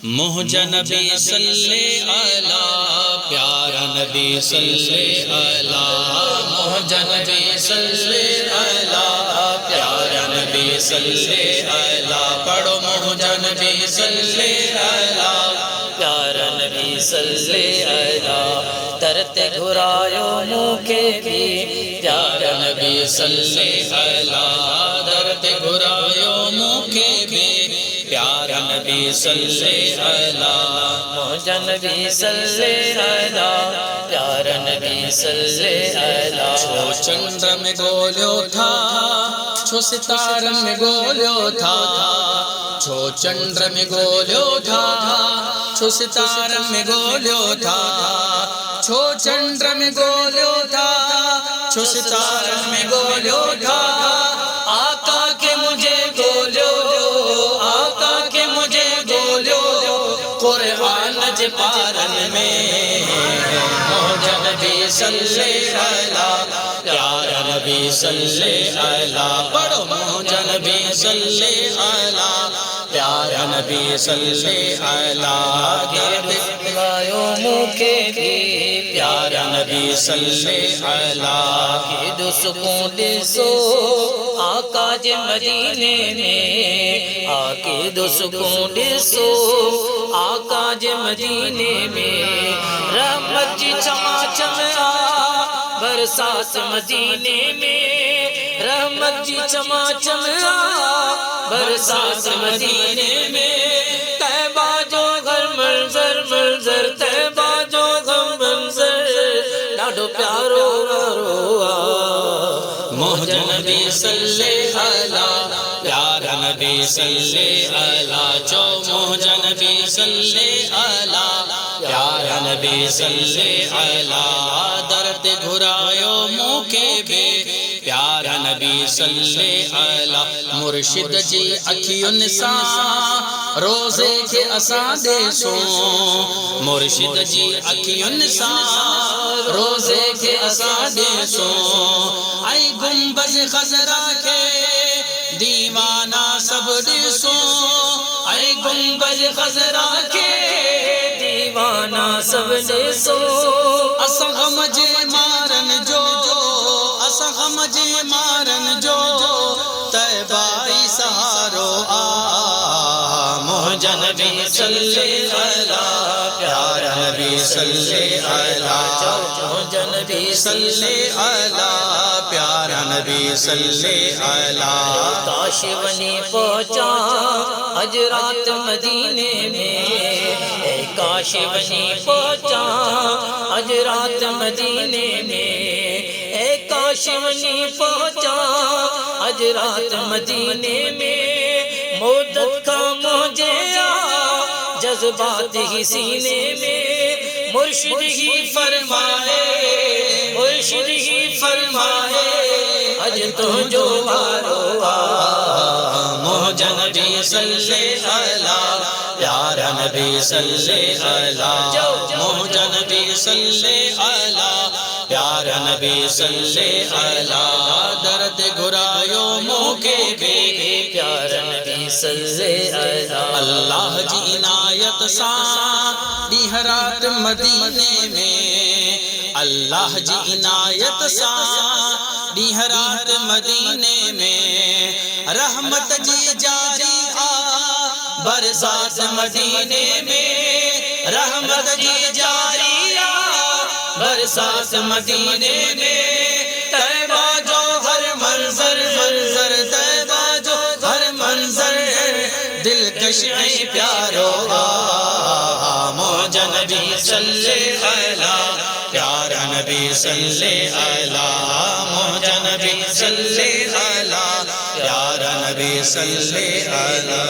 मोहजा नबी सल्ले अला, प्यारा नबी सल्ले अला। मोहजा नबी सल्ले अला, प्यारा नबी सल्ले अला। पढ़ो मोहजा नबी सल्ले अला, प्यारा नबी सल्ले अला। तरते घुरायो मुखे भी, प्यारा नबी सल्ले अला। तरते घुरायो मुखे भी, प्यारा नबी सल्ले अला। मोहजा नबी सल्ले अला, प्यारा नबी सल्ले अला। छो चंद्र में गोल्यो था, छो सितार में गोल्यो था। छो चंद्र में गोल्यो था, छो सितार में गोल्यो था। छो चंद्र में गोल्यो था, छो सितार में गोल्यो था। आका के मुझे गोल्यो, आका के मुझे गोल्यो, कुरान जे पारन में। मोहजा नबी सल्ले अला, प्यारा नबी सल्ले अला। पढ़ो मोहजा नबी सल्ले अला, प्यारा नबी सल्ले अला। गायो मुखे भी, प्यारा नबी सल्ले अला। दो सुकून दिसो आका जे मदीने में, आके दो सुकून दिसो आका जे मदीने में। रहमत जी चमाचम बरसात मदीने में। रहमत जी चमाचम बरसात मदीने में। तैबा जो घर मंजर मंजर, तैबा जो घर मंजर, ॾाढो प्यारो वारो। मोहजा नबी सल्ले अला, प्यारा नबी सल्ले अला। चो मोहजा नबी सल्ले अला, प्यारा नबी सल्ले अला। दर्द घुरायो मुखे बे, प्यारा नबी सल्ले अला। मुर्शिद जी अखियुन सां रोज़े के असां देसो। मुर्शिद जी अखियुन सां रोज़े के असां देसो। आई गुंबज खजरा के दीवाना सब ॾिसो। आई गुंबज खजरा के दीवाना सब ॾिसो। असां गम जे मारन जो, असां गम जे मारन जो, तैबा ई सहारो आ। मोहजा नबी सल्ले अला, प्यारा नबी सल्ले अला। मोहजा नबी सल्ले अला, प्यारा नबी सल्ले अला। काश वनी पहुंचा अज रात मदीने में। काश वनी पहुंचा अज रात मदीने में। काश वनी पहुंचा अज रात मदीने में। मोदत का मुझे जज्बात ही सीने में। मुर्शिद ही फरमाए, मुर्शिद ही फरमाए, अज तो जो वारो आ। मोहजा नबी सल्ले अला, प्यारा नबी सल्ले अला। मोहजा नबी सल्ले अला, प्यारा नबी सल्ले अला। दर्द घुरायो मुखे बे, प्यारा नबी सल्ले अला। अल्लाह जी इनायत सां ॾींह रात मदीने में। अल्लाह जी इनायत सां ॾींह रात मदीने में। रहमत जी जारी आ बरसात मदीने में। रहमत जी जारी आ बरसात मदीने में। तैबा जो हर मंजर मंजर, तैबा जो हर मंजर, दिलकश ऐ प्यारो आ। मोहजा नबी सल्ले अला, प्यारा नबी सल्ले अला। मोहजा नबी सल्ले अला, प्यारा नबी सल्ले अला।